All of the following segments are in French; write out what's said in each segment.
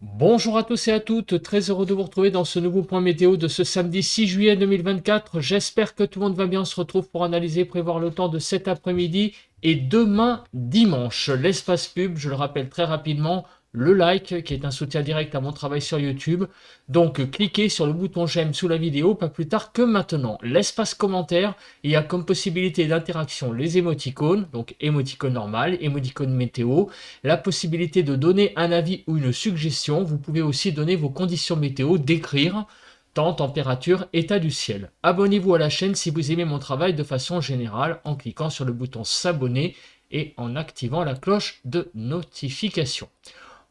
Bonjour à tous et à toutes, très heureux de vous retrouver dans ce nouveau point météo de ce samedi 6 juillet 2024. J'espère que tout le monde va bien. On se retrouve pour analyser et prévoir le temps de cet après-midi et demain dimanche. L'espace pub, je le rappelle très rapidement, le like qui est un soutien direct à mon travail sur YouTube. Donc cliquez sur le bouton j'aime sous la vidéo, pas plus tard que maintenant. L'espace commentaire, il y a comme possibilité d'interaction les émoticônes, donc émoticône normal, émoticône météo, la possibilité de donner un avis ou une suggestion. Vous pouvez aussi donner vos conditions météo, décrire temps, température, état du ciel. Abonnez-vous à la chaîne si vous aimez mon travail de façon générale en cliquant sur le bouton s'abonner et en activant la cloche de notification.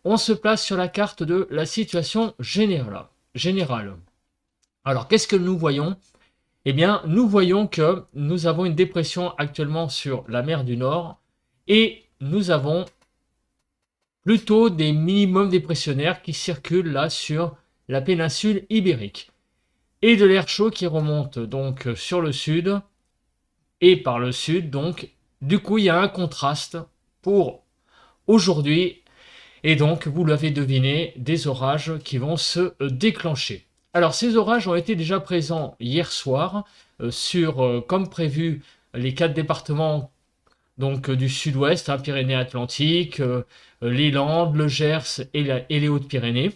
On se place sur la carte de la situation générale. Alors, qu'est-ce que nous voyons? Eh bien, nous voyons que nous avons une dépression actuellement sur la mer du Nord et nous avons plutôt des minimums dépressionnaires qui circulent là sur la péninsule ibérique. Et de l'air chaud qui remonte donc sur le sud et par le sud. Donc, du coup, il y a un contraste pour aujourd'hui. Et donc, vous l'avez deviné, des orages qui vont se déclencher. Alors, ces orages ont été déjà présents hier soir sur, comme prévu, les 4 départements donc du sud-ouest, Pyrénées-Atlantiques, les Landes, le Gers et les Hautes-Pyrénées.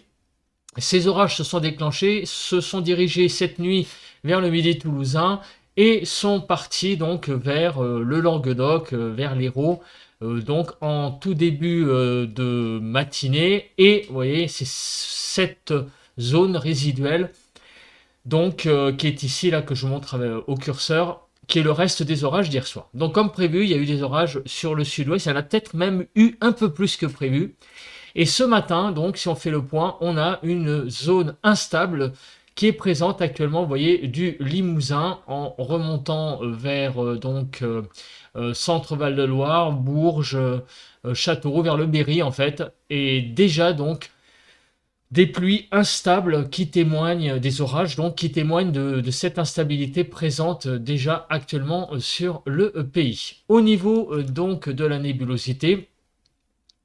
Ces orages se sont déclenchés, se sont dirigés cette nuit vers le midi toulousain et sont partis donc vers le Languedoc, vers l'Hérault, donc en tout début de matinée. Et vous voyez, c'est cette zone résiduelle donc qui est ici là que je montre au curseur, qui est le reste des orages d'hier soir. Donc comme prévu, il y a eu des orages sur le sud-ouest, il y en a peut-être même eu un peu plus que prévu. Et ce matin, donc si on fait le point, on a une zone instable qui est présente actuellement, vous voyez, du Limousin en remontant vers Centre Val-de-Loire, Bourges, Châteauroux, vers le Berry en fait. Et déjà donc des pluies instables qui témoignent, des orages donc qui témoignent de cette instabilité présente déjà actuellement sur le pays. Au niveau donc de la nébulosité,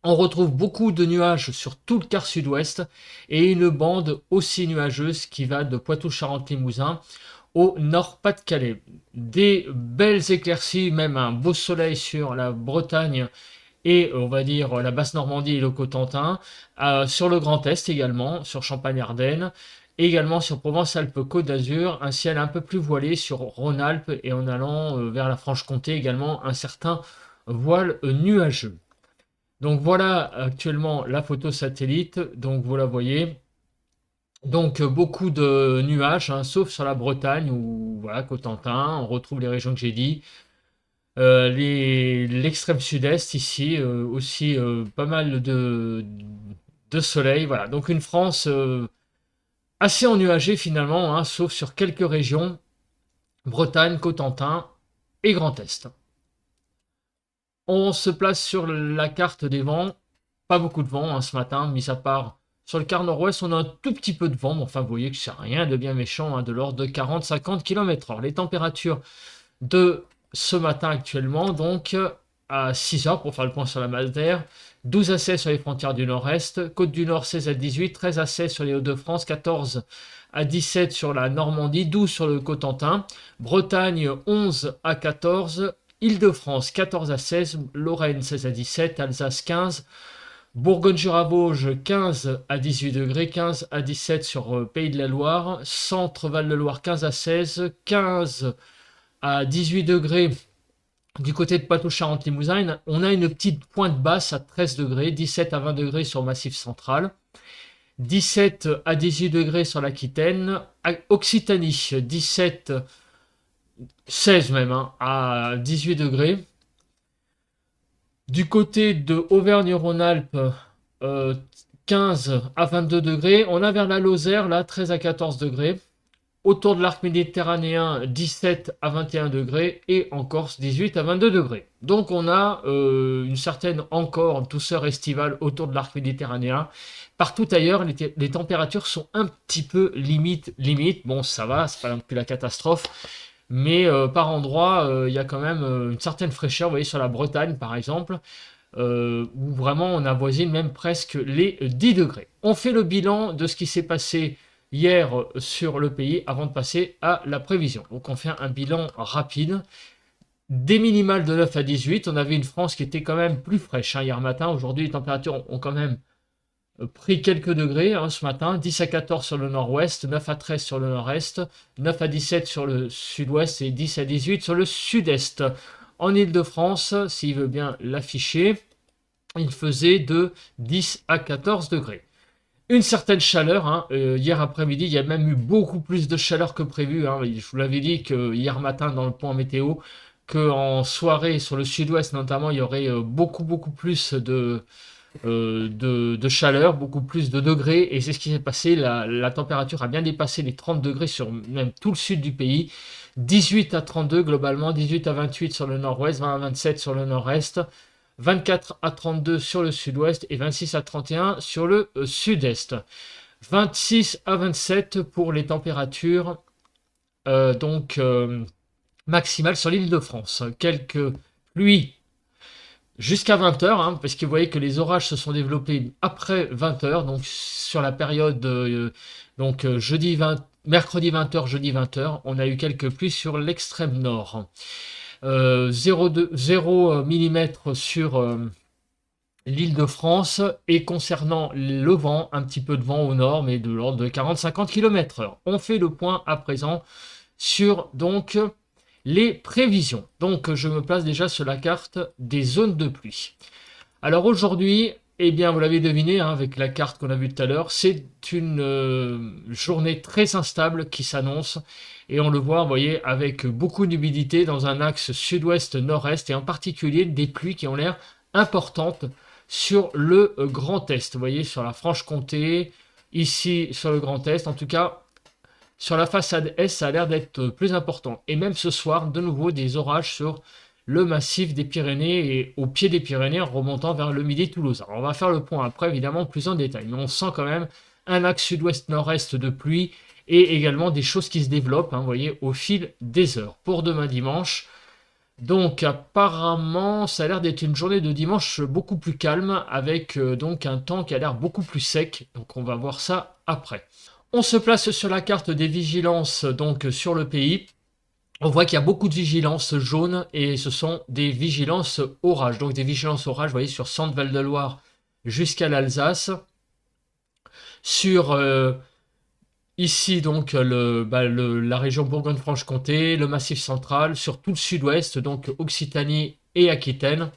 on retrouve beaucoup de nuages sur tout le quart sud-ouest et une bande aussi nuageuse qui va de Poitou-Charentes-Limousin au Nord-Pas-de-Calais. Des belles éclaircies, même un beau soleil sur la Bretagne et on va dire la Basse-Normandie et le Cotentin, sur le Grand Est également, sur Champagne-Ardenne, également sur Provence-Alpes-Côte d'Azur, un ciel un peu plus voilé sur Rhône-Alpes et en allant vers la Franche-Comté également un certain voile nuageux. Donc voilà actuellement la photo satellite, donc vous la voyez. Donc beaucoup de nuages, hein, sauf sur la Bretagne où voilà, Cotentin, on retrouve les régions que j'ai dit. L'extrême sud-est ici, aussi pas mal de soleil. Voilà, donc une France assez ennuagée finalement, hein, sauf sur quelques régions, Bretagne, Cotentin et Grand Est. On se place sur la carte des vents, pas beaucoup de vent hein, ce matin, mis à part sur le quart nord-ouest, on a un tout petit peu de vent, mais enfin vous voyez que c'est rien de bien méchant, hein, de l'ordre de 40-50 km/h. Les températures de ce matin actuellement, donc à 6 heures pour faire le point sur la masse d'air, 12 à 16 sur les frontières du nord-est, côte du nord 16 à 18, 13 à 16 sur les Hauts-de-France, 14 à 17 sur la Normandie, 12 sur le Cotentin, Bretagne 11 à 14, Île-de-France 14 à 16, Lorraine 16 à 17, Alsace 15, Bourgogne-Jura-Vosges 15 à 18 degrés, 15 à 17 sur Pays de la Loire, Centre Val-de-Loire 15 à 16, 15 à 18 degrés du côté de Poitou-Charentes-Limousin. On a une petite pointe basse à 13 degrés, 17 à 20 degrés sur le Massif central, 17 à 18 degrés sur l'Aquitaine, Occitanie 17, 16 même hein, à 18 degrés. Du côté de Auvergne-Rhône-Alpes, 15 à 22 degrés. On a vers la Lozère, là, 13 à 14 degrés. Autour de l'arc méditerranéen, 17 à 21 degrés. Et en Corse, 18 à 22 degrés. Donc on a une certaine encore douceur estivale autour de l'arc méditerranéen. Partout ailleurs, les températures sont un petit peu limite. Bon, ça va, c'est pas non plus la catastrophe. Mais par endroit, il y a quand même une certaine fraîcheur. Vous voyez, sur la Bretagne, par exemple, où vraiment on avoisine même presque les 10 degrés. On fait le bilan de ce qui s'est passé hier sur le pays avant de passer à la prévision. Donc on fait un bilan rapide. Des minimales de 9 à 18, on avait une France qui était quand même plus fraîche hier matin. Aujourd'hui, les températures ont quand même pris quelques degrés ce matin. 10 à 14 sur le nord-ouest, 9 à 13 sur le nord-est, 9 à 17 sur le sud-ouest et 10 à 18 sur le sud-est. En Île-de-France, s'il veut bien l'afficher, il faisait de 10 à 14 degrés. Une certaine chaleur, hier après-midi, il y a même eu beaucoup plus de chaleur que prévu. Je vous l'avais dit que hier matin dans le point météo, qu'en soirée sur le sud-ouest notamment, il y aurait beaucoup plus de chaleur, beaucoup plus de degrés, et c'est ce qui s'est passé. La température a bien dépassé les 30 degrés sur même tout le sud du pays. 18 à 32 globalement, 18 à 28 sur le nord-ouest, 20 à 27 sur le nord-est, 24 à 32 sur le sud-ouest et 26 à 31 sur le sud-est. 26 à 27 pour les températures maximales sur l'île de France. Quelques pluies jusqu'à 20h, parce que vous voyez que les orages se sont développés après 20h, donc sur la période mercredi 20h, jeudi 20h, on a eu quelques pluies sur l'extrême nord. 0 mm sur l'île de France, et concernant le vent, un petit peu de vent au nord, mais de l'ordre de 40-50 km/h. On fait le point à présent sur donc les prévisions. Donc je me place déjà sur la carte des zones de pluie. Alors aujourd'hui, eh bien vous l'avez deviné avec la carte qu'on a vue tout à l'heure, c'est une journée très instable qui s'annonce, et on le voit, vous voyez, avec beaucoup d'humidité dans un axe sud-ouest-nord-est, et en particulier des pluies qui ont l'air importantes sur le Grand Est. Vous voyez, sur la Franche-Comté, ici sur le Grand Est, en tout cas sur la façade Est, ça a l'air d'être plus important. Et même ce soir, de nouveau, des orages sur le massif des Pyrénées et au pied des Pyrénées en remontant vers le midi toulousain. On va faire le point après, évidemment, plus en détail. Mais on sent quand même un axe sud-ouest-nord-est de pluie et également des choses qui se développent, vous voyez, au fil des heures. Pour demain dimanche, donc apparemment, ça a l'air d'être une journée de dimanche beaucoup plus calme, avec donc un temps qui a l'air beaucoup plus sec. Donc on va voir ça après. On se place sur la carte des vigilances donc sur le pays. On voit qu'il y a beaucoup de vigilances jaunes, et ce sont des vigilances orage. Donc des vigilances orage, vous voyez, sur Centre-Val de Loire jusqu'à l'Alsace. Sur ici donc la région Bourgogne-Franche-Comté, le Massif central, sur tout le sud-ouest, donc Occitanie et Aquitaine.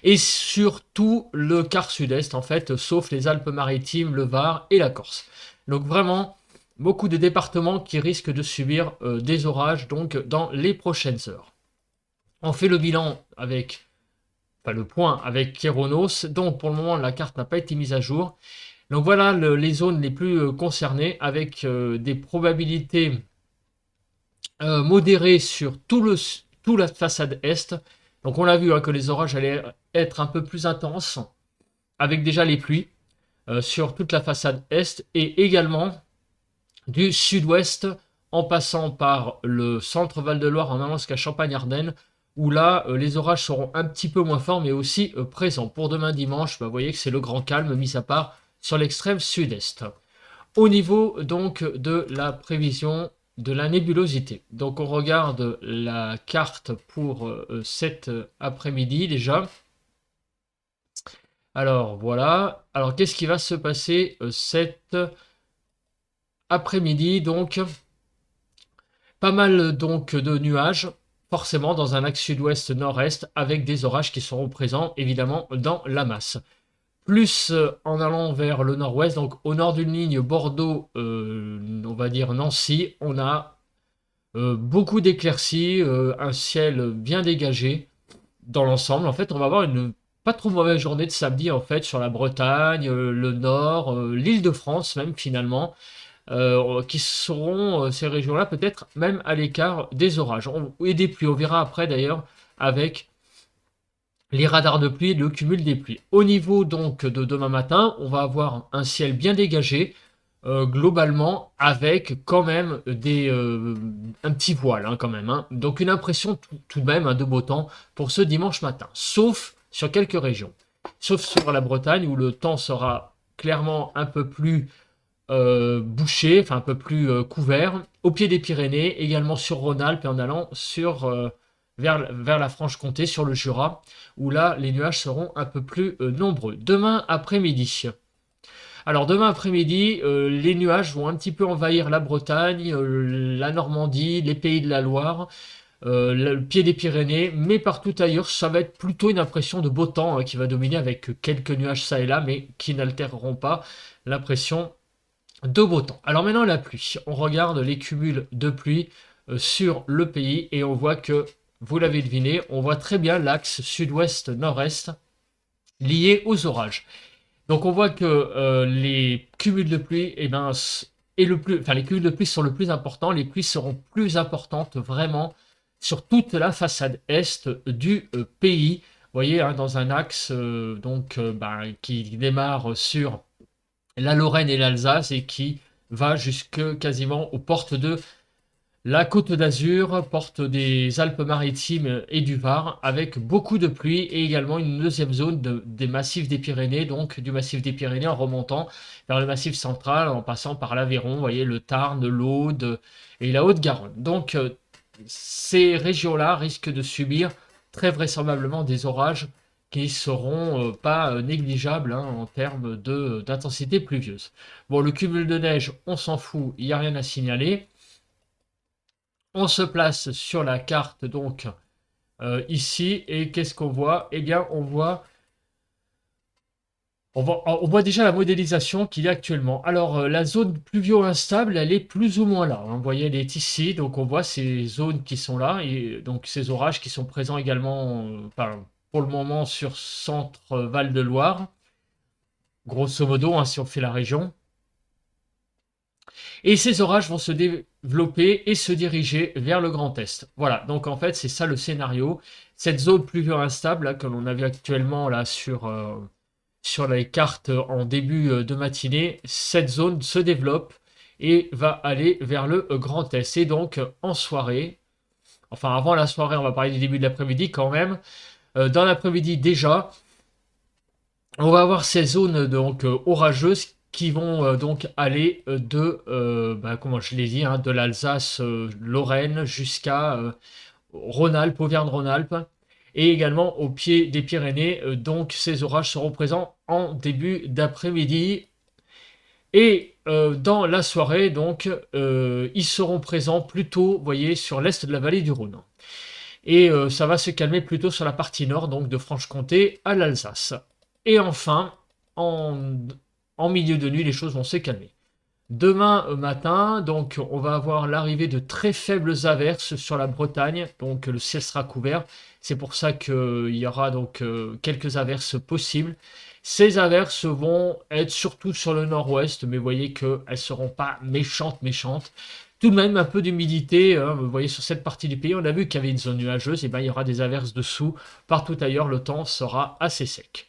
Et sur tout le quart sud-est en fait, sauf les Alpes-Maritimes, le Var et la Corse. Donc vraiment, beaucoup de départements qui risquent de subir des orages donc dans les prochaines heures. On fait le bilan avec, le point avec Kéronos. Donc pour le moment, la carte n'a pas été mise à jour. Donc voilà les zones les plus concernées, avec des probabilités modérées sur toute la façade Est. Donc on l'a vu que les orages allaient être un peu plus intenses, avec déjà les pluies sur toute la façade Est, et également du sud-ouest en passant par le centre Val-de-Loire en allant jusqu'à Champagne-Ardenne, où là les orages seront un petit peu moins forts mais aussi présents. Pour demain dimanche, vous voyez que c'est le grand calme, mis à part sur l'extrême sud-est. Au niveau donc de la prévision de la nébulosité. Donc on regarde la carte pour cet après-midi déjà. Alors voilà. Alors qu'est-ce qui va se passer cet après-midi? Donc pas mal donc de nuages, forcément dans un axe sud-ouest-nord-est, avec des orages qui seront présents évidemment dans la masse. Plus en allant vers le nord-ouest, donc au nord d'une ligne Bordeaux, on va dire Nancy, on a beaucoup d'éclaircies, un ciel bien dégagé dans l'ensemble. En fait, on va avoir une pas trop mauvaise journée de samedi en fait sur la Bretagne, le nord, l'Île-de-France même finalement, qui seront ces régions-là peut-être même à l'écart des orages et des pluies. On verra après d'ailleurs avec les radars de pluie et le cumul des pluies. Au niveau donc de demain matin, on va avoir un ciel bien dégagé, globalement, avec quand même un petit voile quand même. Donc une impression tout de même de beau temps pour ce dimanche matin. Sauf sur quelques régions. Sauf sur la Bretagne où le temps sera clairement un peu plus bouché, enfin un peu plus couvert, au pied des Pyrénées, également sur Rhône-Alpes et en allant vers la Franche-Comté, sur le Jura, où là les nuages seront un peu plus nombreux. Demain après-midi. Alors demain après-midi, les nuages vont un petit peu envahir la Bretagne, la Normandie, les pays de la Loire, le pied des Pyrénées, mais partout ailleurs, ça va être plutôt une impression de beau temps qui va dominer avec quelques nuages ça et là, mais qui n'altéreront pas l'impression de beau temps. Alors maintenant la pluie. On regarde les cumuls de pluie sur le pays et on voit que, vous l'avez deviné, on voit très bien l'axe sud-ouest-nord-est lié aux orages. Donc on voit que les cumuls de pluie, enfin, les cumuls de pluie sont le plus important. Les pluies seront plus importantes vraiment sur toute la façade est du pays. Vous voyez, hein, dans un axe qui démarre sur la Lorraine et l'Alsace et qui va jusque quasiment aux portes de la Côte d'Azur, porte des Alpes-Maritimes et du Var, avec beaucoup de pluie et également une deuxième zone des massifs des Pyrénées, donc du massif des Pyrénées en remontant vers le massif central, en passant par l'Aveyron, vous voyez, le Tarn, l'Aude et la Haute-Garonne. Donc ces régions-là risquent de subir très vraisemblablement des orages qui seront pas négligeables hein, en termes d'intensité pluvieuse. Bon, le cumul de neige, on s'en fout, il n'y a rien à signaler. On se place sur la carte donc ici et qu'est-ce qu'on voit? Eh bien, on voit déjà la modélisation qu'il y a actuellement. Alors, la zone pluvio-instable, elle est plus ou moins là. Hein. Vous voyez, elle est ici, donc on voit ces zones qui sont là et donc ces orages qui sont présents également, pour le moment sur centre Val-de-Loire, grosso modo, hein, si on fait la région. Et ces orages vont se développer et se diriger vers le Grand Est. Voilà, donc en fait, c'est ça le scénario. Cette zone pluvio instable là, que l'on avait actuellement là sur les cartes en début de matinée, cette zone se développe et va aller vers le Grand Est. Et donc, en soirée, enfin avant la soirée, on va parler du début de l'après-midi quand même, dans l'après-midi déjà, on va avoir ces zones donc orageuses qui vont donc aller comment je l'ai dit, hein, de l'Alsace, Lorraine jusqu'à Rhône-Alpes, Auvergne-Rhône-Alpes, et également au pied des Pyrénées. Donc ces orages seront présents en début d'après-midi. Et dans la soirée, donc, ils seront présents plutôt, vous voyez, sur l'est de la vallée du Rhône. Et ça va se calmer plutôt sur la partie nord, donc de Franche-Comté à l'Alsace. Et enfin, en milieu de nuit, les choses vont se calmer. Demain matin, donc, on va avoir l'arrivée de très faibles averses sur la Bretagne, donc le ciel sera couvert. C'est pour ça qu'il y aura donc quelques averses possibles. Ces averses vont être surtout sur le nord-ouest, mais vous voyez qu'elles ne seront pas méchantes. Tout de même un peu d'humidité, hein, vous voyez sur cette partie du pays, on a vu qu'il y avait une zone nuageuse, et bien il y aura des averses dessous. Partout ailleurs, le temps sera assez sec.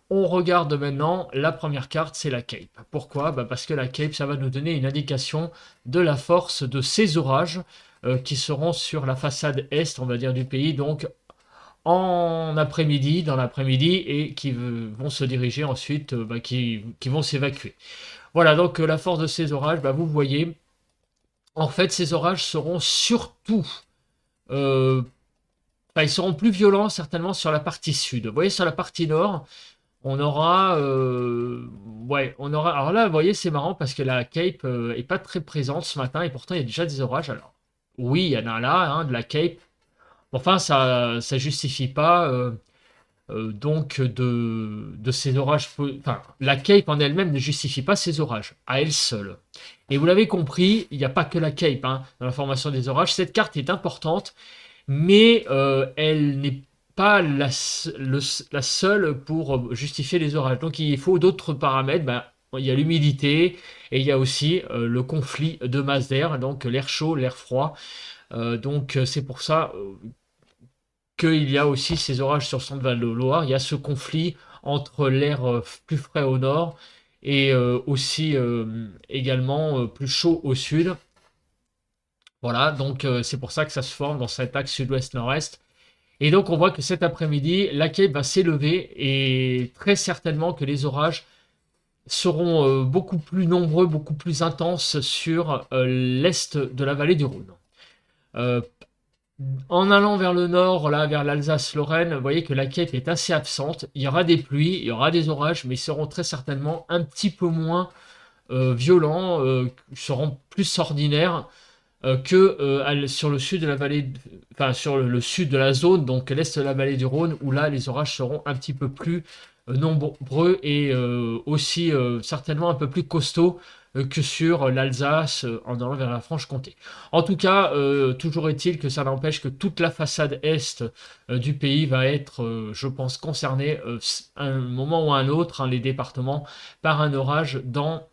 On regarde maintenant la première carte, c'est la Cape. Pourquoi? Parce que la Cape, ça va nous donner une indication de la force de ces orages qui seront sur la façade est, on va dire, du pays, donc en après-midi, dans l'après-midi, et qui vont se diriger ensuite, qui vont s'évacuer. Voilà, donc la force de ces orages, vous voyez, en fait, ces orages seront surtout ils seront plus violents certainement sur la partie sud. Vous voyez, sur la partie nord, on aura, alors là, vous voyez, c'est marrant parce que la Cape est pas très présente ce matin et pourtant il y a déjà des orages. Alors, oui, il y en a là, hein, de la Cape. Enfin, ça justifie pas donc de ces orages. Enfin, la Cape en elle-même ne justifie pas ces orages à elle seule. Et vous l'avez compris, il n'y a pas que la Cape hein, dans la formation des orages. Cette carte est importante, mais elle n'est pas la seule pour justifier les orages. Donc il faut d'autres paramètres. Il y a l'humidité et il y a aussi le conflit de masse d'air, donc l'air chaud, l'air froid. Donc c'est pour ça qu'il y a aussi ces orages sur le centre Val-de-Loire. Il y a ce conflit entre l'air plus frais au nord et aussi également plus chaud au sud. Voilà, donc c'est pour ça que ça se forme dans cet axe sud-ouest-nord-est. Et donc, on voit que cet après-midi, la cape va s'élever et très certainement que les orages seront beaucoup plus nombreux, beaucoup plus intenses sur l'est de la vallée du Rhône. Euh, En allant vers le nord, là, vers l'Alsace-Lorraine, vous voyez que la cape est assez absente. Il y aura des pluies, il y aura des orages, mais ils seront très certainement un petit peu moins violents, seront plus ordinaires que sur le sud de la vallée, enfin sur le sud de la zone, donc l'est de la vallée du Rhône, où là les orages seront un petit peu plus nombreux et aussi certainement un peu plus costauds que sur l'Alsace en allant vers la Franche-Comté. En tout cas, toujours est-il que ça n'empêche que toute la façade est du pays va être, je pense, concernée à un moment ou à un autre, hein, les départements, par un orage dans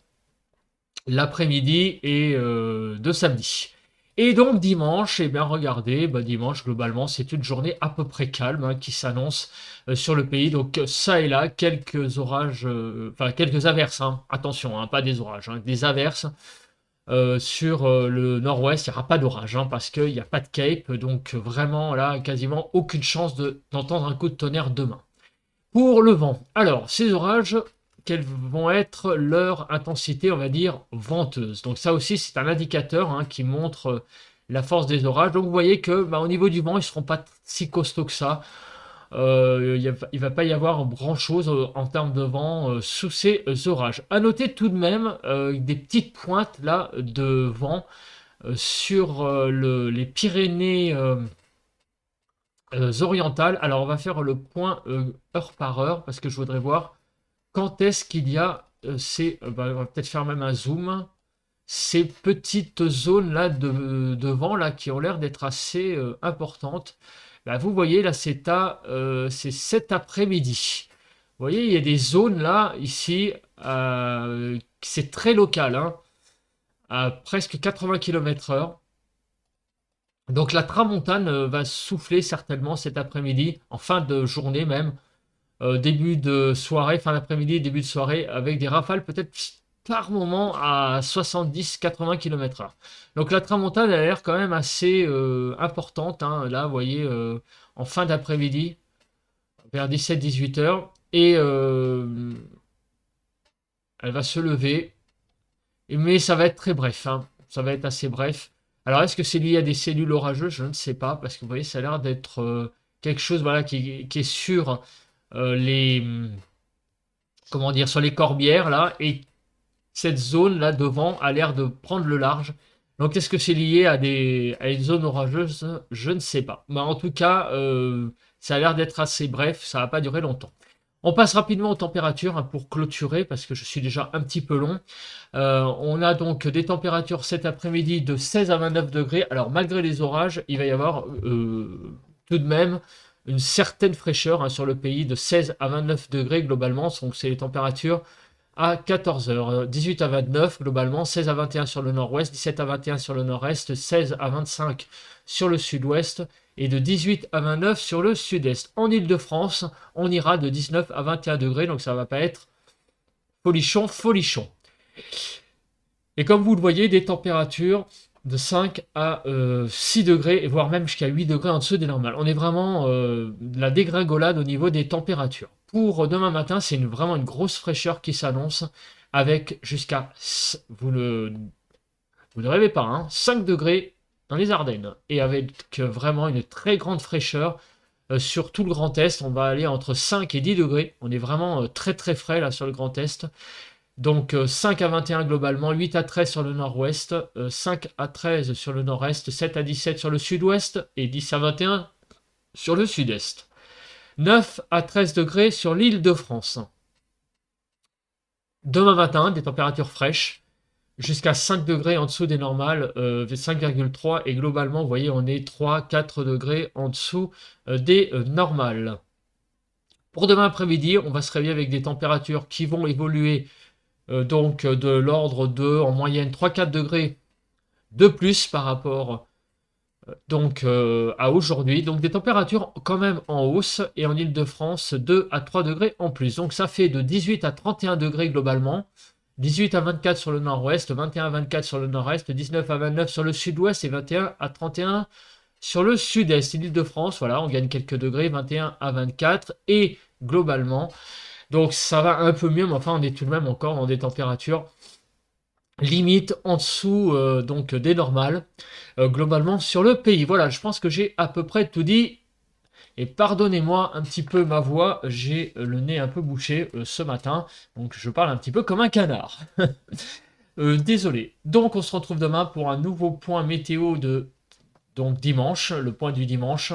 l'après-midi et de samedi. Et donc dimanche, eh bien regardez, dimanche globalement c'est une journée à peu près calme hein, qui s'annonce sur le pays. Donc ça et là quelques orages, enfin quelques averses, hein. Attention, hein, pas des orages, hein, des averses sur le nord-ouest. Il n'y aura pas d'orage hein, parce qu'il n'y a pas de cape, donc vraiment là quasiment aucune chance d'entendre un coup de tonnerre demain. Pour le vent, alors ces orages, quelles vont être leur intensité, on va dire, venteuse. Donc ça aussi, c'est un indicateur hein, qui montre la force des orages. Donc vous voyez que au niveau du vent, ils ne seront pas si costauds que ça. Il ne va pas y avoir grand-chose en termes de vent sous ces orages. À noter tout de même des petites pointes là de vent sur les Pyrénées orientales. Alors on va faire le point heure par heure parce que je voudrais voir quand est-ce qu'il y a on va peut-être faire même un zoom, ces petites zones là de vent là qui ont l'air d'être assez importantes. Là, vous voyez là c'est cet après-midi. Vous voyez il y a des zones là ici, c'est très local hein, à presque 80 km/h. Donc la tramontane va souffler certainement cet après-midi, en fin de journée même, début de soirée, fin d'après-midi, début de soirée, avec des rafales peut-être par moment à 70-80 km/h. Donc la tramontane elle a l'air quand même assez importante, hein. Là vous voyez en fin d'après-midi, vers 17-18 heures, et elle va se lever, mais ça va être très bref, hein. Ça va être assez bref. Alors est-ce que c'est lié à des cellules orageuses? Je ne sais pas, parce que vous voyez ça a l'air d'être quelque chose voilà, qui est sur les comment dire sur les corbières là et cette zone là devant a l'air de prendre le large. Donc est-ce que c'est lié à une zone orageuse? Je ne sais pas. Mais en tout cas, ça a l'air d'être assez bref, ça va pas durer longtemps. On passe rapidement aux températures hein, pour clôturer parce que je suis déjà un petit peu long. On a donc des températures cet après-midi de 16 à 29 degrés. Alors malgré les orages, il va y avoir tout de même une certaine fraîcheur hein, sur le pays de 16 à 29 degrés globalement. Donc c'est les températures à 14 heures. 18 à 29 globalement, 16 à 21 sur le nord-ouest, 17 à 21 sur le nord-est, 16 à 25 sur le sud-ouest et de 18 à 29 sur le sud-est. En Ile-de-France, on ira de 19 à 21 degrés, donc ça va pas être folichon, folichon. Et comme vous le voyez, des températures de 5 à 6 degrés, voire même jusqu'à 8 degrés en dessous des normales. On est vraiment la dégringolade au niveau des températures. Pour demain matin, c'est vraiment une grosse fraîcheur qui s'annonce, avec jusqu'à, vous ne rêvez pas, hein, 5 degrés dans les Ardennes, et avec vraiment une très grande fraîcheur sur tout le Grand Est. On va aller entre 5 et 10 degrés. On est vraiment très très frais là sur le Grand Est. Donc 5 à 21 globalement, 8 à 13 sur le nord-ouest, 5 à 13 sur le nord-est, 7 à 17 sur le sud-ouest et 10 à 21 sur le sud-est. 9 à 13 degrés sur l'île de France. Demain matin, des températures fraîches, jusqu'à 5 degrés en dessous des normales, 5,3 et globalement, vous voyez, on est 3-4 degrés en dessous des normales. Pour demain après-midi, on va se réveiller avec des températures qui vont évoluer donc de l'ordre de, en moyenne, 3-4 degrés de plus par rapport à aujourd'hui. Donc des températures quand même en hausse et en Ile-de-France 2 à 3 degrés en plus. Donc ça fait de 18 à 31 degrés globalement. 18 à 24 sur le nord-ouest, 21 à 24 sur le nord-est, 19 à 29 sur le sud-ouest et 21 à 31 Sur le sud-est, l'Île-de-France, voilà, on gagne quelques degrés, 21 à 24. Et globalement, donc ça va un peu mieux, mais enfin, on est tout de même encore dans des températures limite en dessous donc des normales globalement sur le pays. Voilà, je pense que j'ai à peu près tout dit. Et pardonnez-moi un petit peu ma voix, j'ai le nez un peu bouché ce matin, donc je parle un petit peu comme un canard. Désolé. Donc on se retrouve demain pour un nouveau point météo de donc dimanche, le point du dimanche,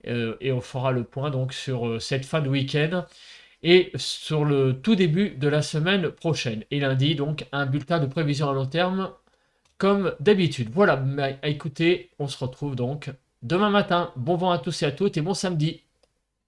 et on fera le point donc sur cette fin de week-end et sur le tout début de la semaine prochaine. Et lundi, donc, un bulletin de prévision à long terme, comme d'habitude. Voilà, écoutez, on se retrouve donc demain matin. Bon vent à tous et à toutes et bon samedi.